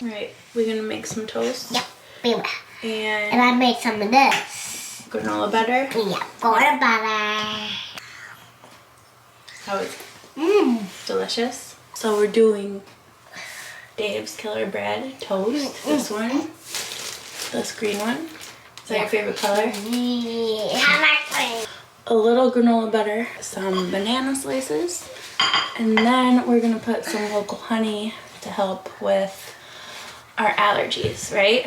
Alright, we're gonna make some toast. Yep, we will. And I made some of this. Granola butter. Yeah, granola butter. How is it? Delicious. So we're doing Dave's Killer Bread toast. This one. This green one. Is that your favorite color? Yeah. A little granola butter, some banana slices, and then we're gonna put some local honey to help with our allergies, right?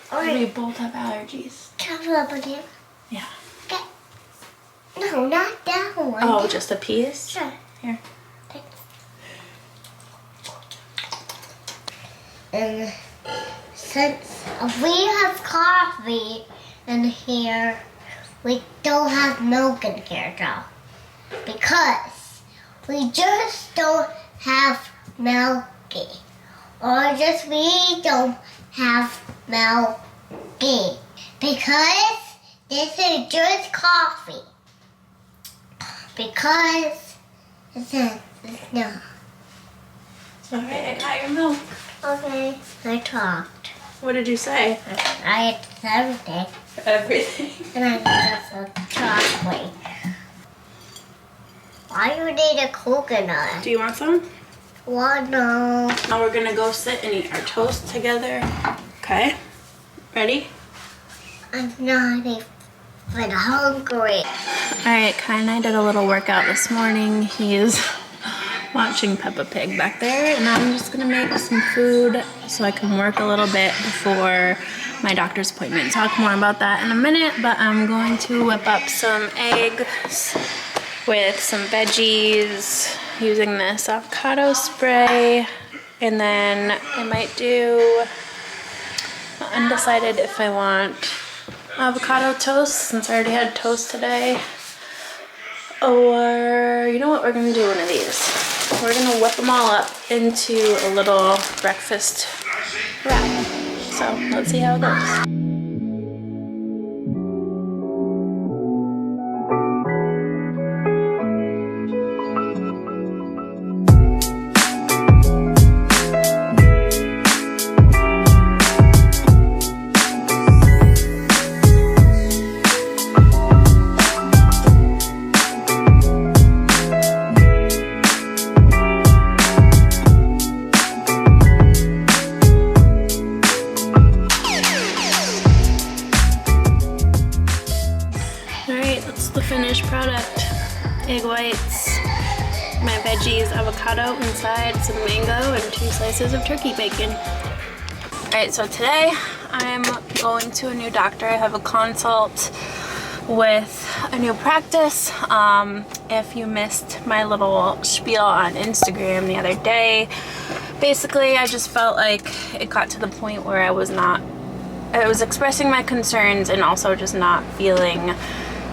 Alright. We both have allergies. Can I have a banana? Yeah. Okay. No, not that one. Oh, just a piece? Sure. Here. Thanks. And since we have coffee in here, we don't have milk in here though. Because we just don't have milky. Or just we don't have milky. Because this is just coffee. Because it's no. Okay, I got your milk. Okay. I talked. What did you say? I ate everything. Everything. And I got some chocolate. Why do you need a coconut? Do you want some? Well, no. Now we're gonna go sit and eat our toast together. Okay? Ready? I'm not even hungry. Alright, Kai and I did a little workout this morning. He's watching Peppa Pig back there, and I'm just gonna make some food so I can work a little bit before my doctor's appointment. Talk more about that in a minute, but I'm going to whip up some eggs with some veggies using this avocado spray, and then I might do, I'm undecided if I want avocado toast since I already had toast today, or you know what, we're gonna do one of these. We're gonna whip them all up into a little breakfast wrap. So let's see how it goes. Finished product. Egg whites, my veggies, avocado inside, some mango, and 2 slices of turkey bacon. Alright, so today I'm going to a new doctor. I have a consult with a new practice. If you missed my little spiel on Instagram the other day, basically I just felt like it got to the point where I was expressing my concerns and also just not feeling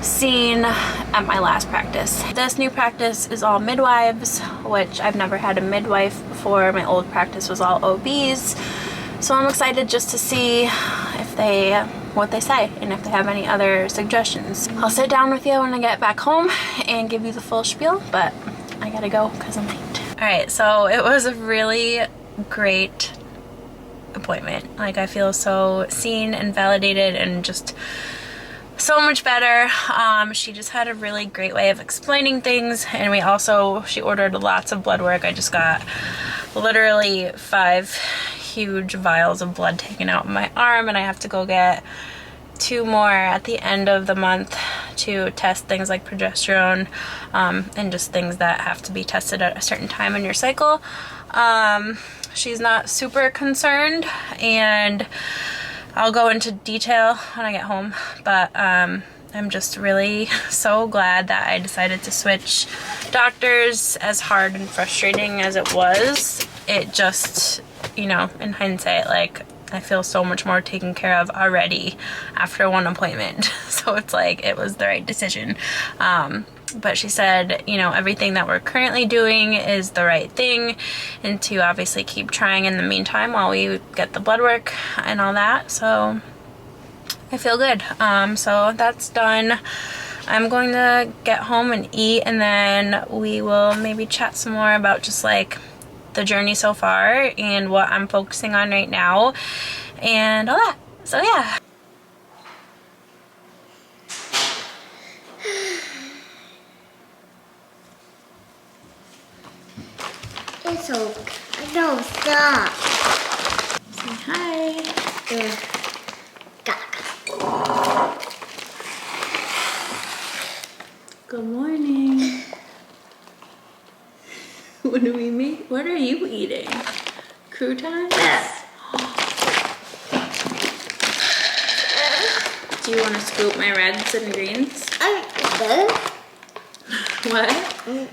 seen at my last practice. This new practice is all midwives, which I've never had a midwife before. My old practice was all OBs. So I'm excited just to see what they say and if they have any other suggestions. I'll sit down with you when I get back home and give you the full spiel, but I gotta go because I'm late. Alright, so it was a really great appointment. Like, I feel so seen and validated and just so much better. She just had a really great way of explaining things, and she ordered lots of blood work. I just got literally 5 huge vials of blood taken out in my arm, and I have to go get 2 more at the end of the month to test things like progesterone, and just things that have to be tested at a certain time in your cycle. She's not super concerned, and I'll go into detail when I get home, but I'm just really so glad that I decided to switch doctors. As hard and frustrating as it was, it just, you know, in hindsight, like, I feel so much more taken care of already after 1 appointment. So it's like, it was the right decision. But she said, you know, everything that we're currently doing is the right thing, and to obviously keep trying in the meantime while we get the blood work and all that. So I feel good. So that's done. I'm going to get home and eat, and then we will maybe chat some more about just like the journey so far and what I'm focusing on right now and all that. So yeah. It's okay. No, stop. Say hi. Yeah. Good morning. What do we make? What are you eating? Croutons? Do you want to scoop my reds and greens? What?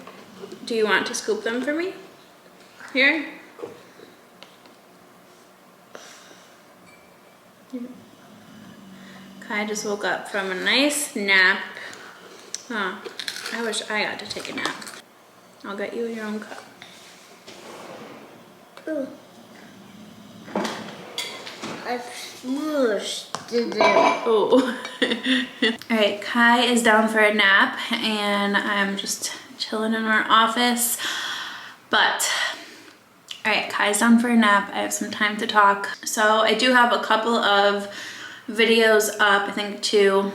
Do you want to scoop them for me? Here? Kai just woke up from a nice nap. Oh, I wish I got to take a nap. I'll get you your own cup. Ooh. I smushed it. Oh. Alright, Kai is down for a nap and I'm just chilling in our office. But, alright, Kai's down for a nap. I have some time to talk. So I do have a couple of videos up, I think 2,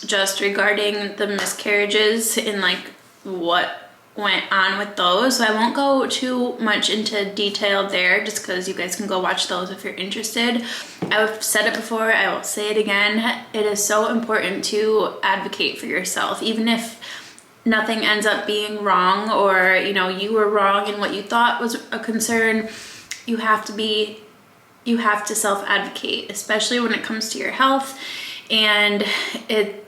just regarding the miscarriages and like what went on with those. So I won't go too much into detail there just because you guys can go watch those if you're interested. I've said it before, I will say it again. It is so important to advocate for yourself, even if nothing ends up being wrong or you know you were wrong in what you thought was a concern. You have to self-advocate, especially when it comes to your health. And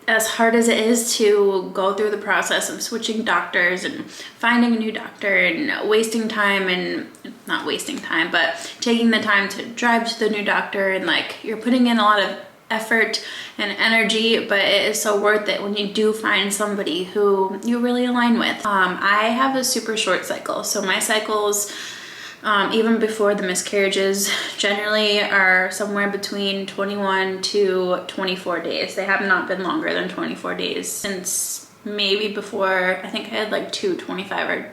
as hard as it is to go through the process of switching doctors and finding a new doctor and wasting time, and not wasting time, but taking the time to drive to the new doctor, and like you're putting in a lot of effort and energy, but it is so worth it when you do find somebody who you really align with. I have a super short cycle, so my cycles, even before the miscarriages, generally are somewhere between 21 to 24 days. They have not been longer than 24 days since maybe before, I think I had like 25, or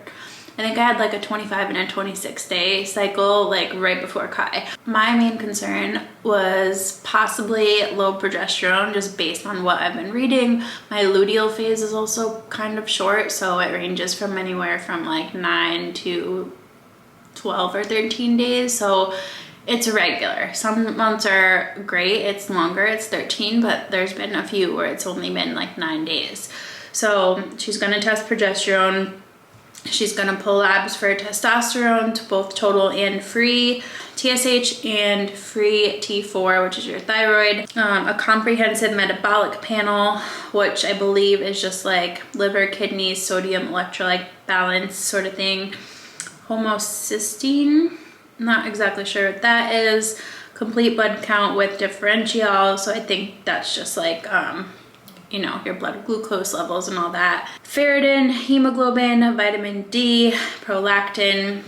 I think I had like a 25 and a 26 day cycle like right before Kai. My main concern was possibly low progesterone just based on what I've been reading. My luteal phase is also kind of short, so it ranges from anywhere from like 9 to 12 or 13 days, so it's irregular. Some months are great, it's longer, it's 13, but there's been a few where it's only been like 9 days. So she's gonna test progesterone, she's gonna pull labs for testosterone, to both total and free TSH and free T4, which is your thyroid, a comprehensive metabolic panel, which I believe is just like liver, kidneys, sodium, electrolyte balance sort of thing, homocysteine, not exactly sure what that is, complete blood count with differential, so I think that's just like you know, your blood glucose levels and all that, ferritin, hemoglobin, vitamin D, prolactin,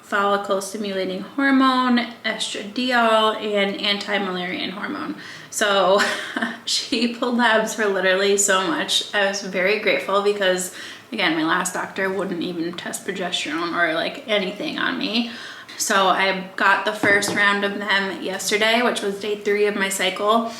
follicle stimulating hormone, estradiol, and anti-Müllerian hormone. So she pulled labs for literally so much. I was very grateful because again, my last doctor wouldn't even test progesterone or like anything on me. So I got the first round of them yesterday, which was day 3 of my cycle.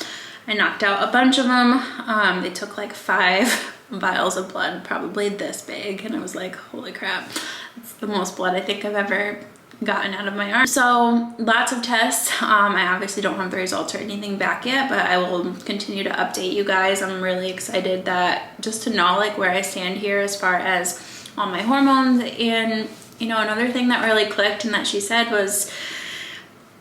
I knocked out a bunch of them. They took like 5 vials of blood, probably this big. And I was like, holy crap, it's the most blood I think I've ever gotten out of my arm. So lots of tests. I obviously don't have the results or anything back yet, but I will continue to update you guys. I'm really excited that just to know like where I stand here as far as all my hormones. And you know, another thing that really clicked and that she said was,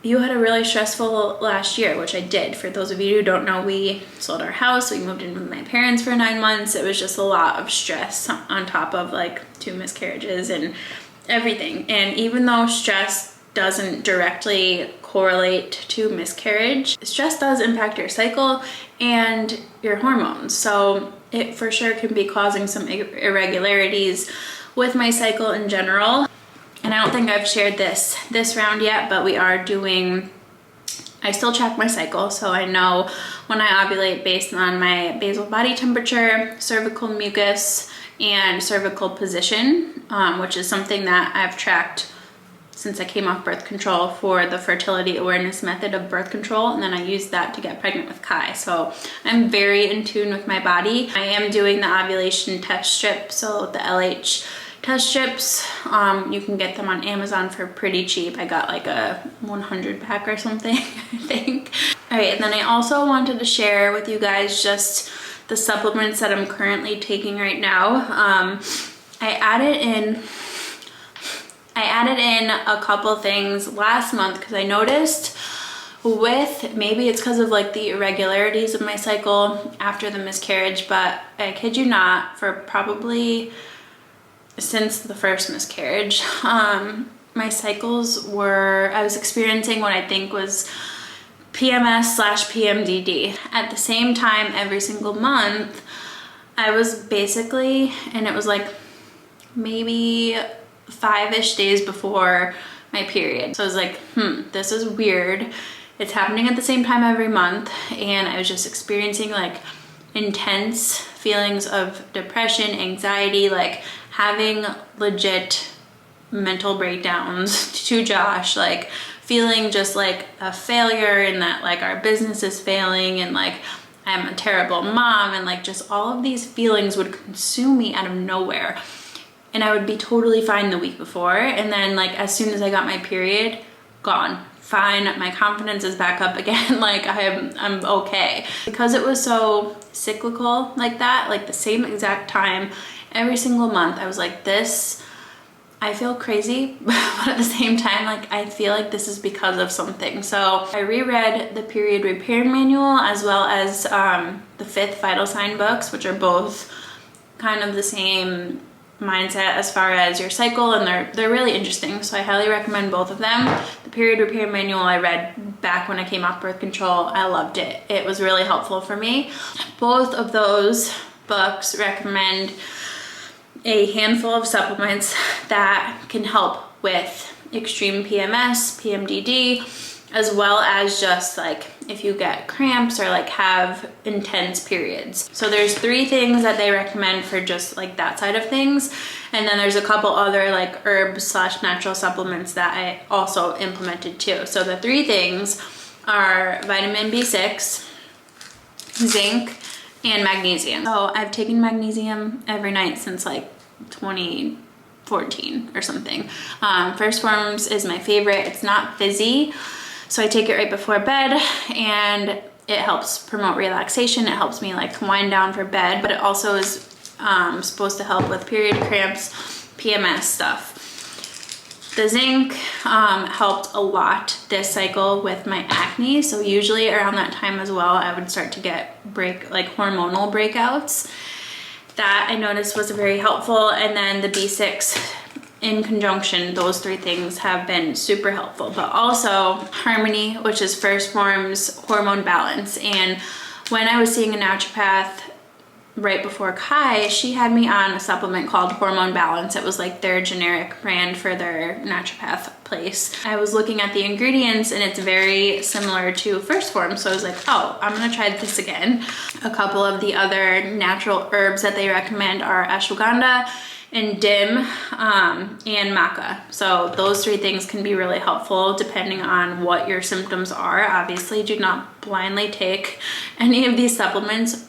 you had a really stressful last year, which I did. For those of you who don't know, we sold our house, we moved in with my parents for 9 months. It was just a lot of stress on top of like 2 miscarriages and everything. And even though stress doesn't directly correlate to miscarriage, stress does impact your cycle and your hormones. So it for sure can be causing some irregularities with my cycle in general. And I don't think I've shared this round yet, but we are doing, I still track my cycle, so I know when I ovulate based on my basal body temperature, cervical mucus, and cervical position, which is something that I've tracked since I came off birth control for the fertility awareness method of birth control, and then I used that to get pregnant with Kai. So I'm very in tune with my body. I am doing the ovulation test strip, so the LH test strips. You can get them on Amazon for pretty cheap. I got like a 100 pack or something, I think. All right, and then I also wanted to share with you guys just the supplements that I'm currently taking right now. I added in a couple things last month because I noticed maybe it's because of like the irregularities of my cycle after the miscarriage, but I kid you not, for probably since the first miscarriage, my cycles I was experiencing what I think was PMS/PMDD. At the same time, every single month, I was basically, and it was like maybe 5-ish days before my period. So I was like, this is weird. It's happening at the same time every month, and I was just experiencing like intense feelings of depression, anxiety, like having legit mental breakdowns to Josh, like feeling just like a failure and that like our business is failing and like I'm a terrible mom, and like just all of these feelings would consume me out of nowhere. And I would be totally fine the week before, and then like as soon as I got my period, gone. Fine, my confidence is back up again, like I'm okay. Because it was so cyclical like that, like the same exact time every single month, I was like, I feel crazy, but at the same time, like I feel like this is because of something. So I reread the Period Repair Manual as well as the Fitth Vital Sign books, which are both kind of the same mindset as far as your cycle, and they're really interesting. So I highly recommend both of them. The Period Repair Manual I read back when I came off birth control. I loved it. It was really helpful for me. Both of those books recommend a handful of supplements that can help with extreme PMS, PMDD, as well as just like if you get cramps or like have intense periods. So there's 3 things that they recommend for just like that side of things. And then there's a couple other like herbs/natural supplements that I also implemented too. So the 3 things are vitamin B6, zinc, and magnesium. So I've taken magnesium every night since like 2014 or something. First Forms is my favorite. It's not fizzy, so I take it right before bed, and it helps promote relaxation. It helps me like wind down for bed, but it also is supposed to help with period cramps, PMS stuff. The zinc helped a lot this cycle with my acne. So usually around that time as well, I would start to get hormonal breakouts. That I noticed was very helpful. And then the B6 in conjunction, those 3 things have been super helpful. But also Harmony, which is First Form's hormone balance. And when I was seeing a naturopath right before Kai, she had me on a supplement called Hormone Balance. It was like their generic brand for their naturopath place. I was looking at the ingredients and it's very similar to First Form, so I was like, oh, I'm gonna try this again. A couple of the other natural herbs that they recommend are ashwagandha and dim and maca. So those 3 things can be really helpful depending on what your symptoms are. Obviously, do not blindly take any of these supplements.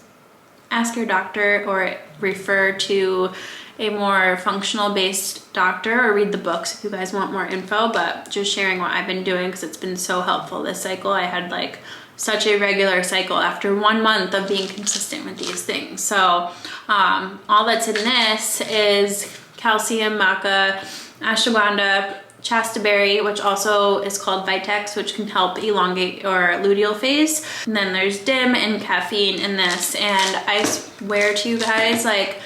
Ask your doctor or refer to a more functional based doctor, or read the books if you guys want more info, but just sharing what I've been doing because it's been so helpful this cycle. I had like such a regular cycle after 1 month of being consistent with these things. So all that's in this is calcium, maca, ashwagandha, chastaberry, which also is called Vitex, which can help elongate your luteal phase. And then there's dim and caffeine in this. And I swear to you guys, like,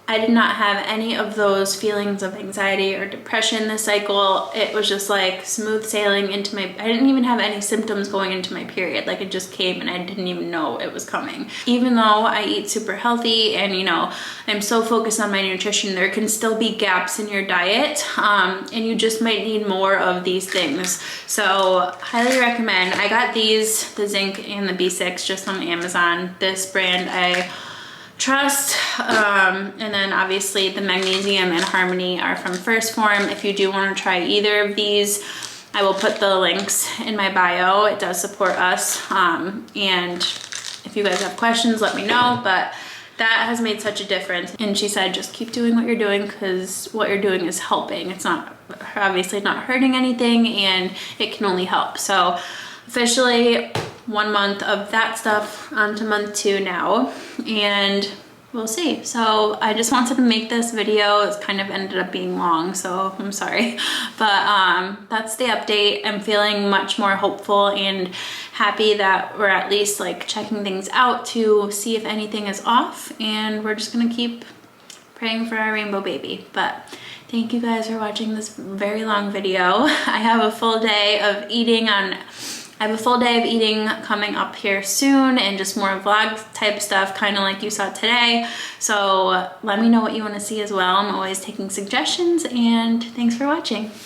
I did not have any of those feelings of anxiety or depression this cycle. It was just like smooth sailing into my, I didn't even have any symptoms going into my period. Like it just came and I didn't even know it was coming. Even though I eat super healthy and, you know, I'm so focused on my nutrition, there can still be gaps in your diet, and you just might need more of these things. So highly recommend. I got these, the zinc and the B6, just on Amazon. This brand I Trust, and then obviously the Magnesium and Harmony are from First Form. If you do want to try either of these, I will put the links in my bio. It does support us, and if you guys have questions, let me know, but that has made such a difference. And she said, just keep doing what you're doing, because what you're doing is helping. It's not, obviously not hurting anything, and it can only help. So officially 1 month of that stuff, on to month 2 now, and we'll see. So I just wanted to make this video. It's kind of ended up being long, so I'm sorry, but that's the update. I'm feeling much more hopeful and happy that we're at least like checking things out to see if anything is off, and we're just gonna keep praying for our rainbow baby. But thank you guys for watching this very long video. I have a full day of eating coming up here soon, and just more vlog type stuff, kind of like you saw today. So let me know what you want to see as well. I'm always taking suggestions, and thanks for watching.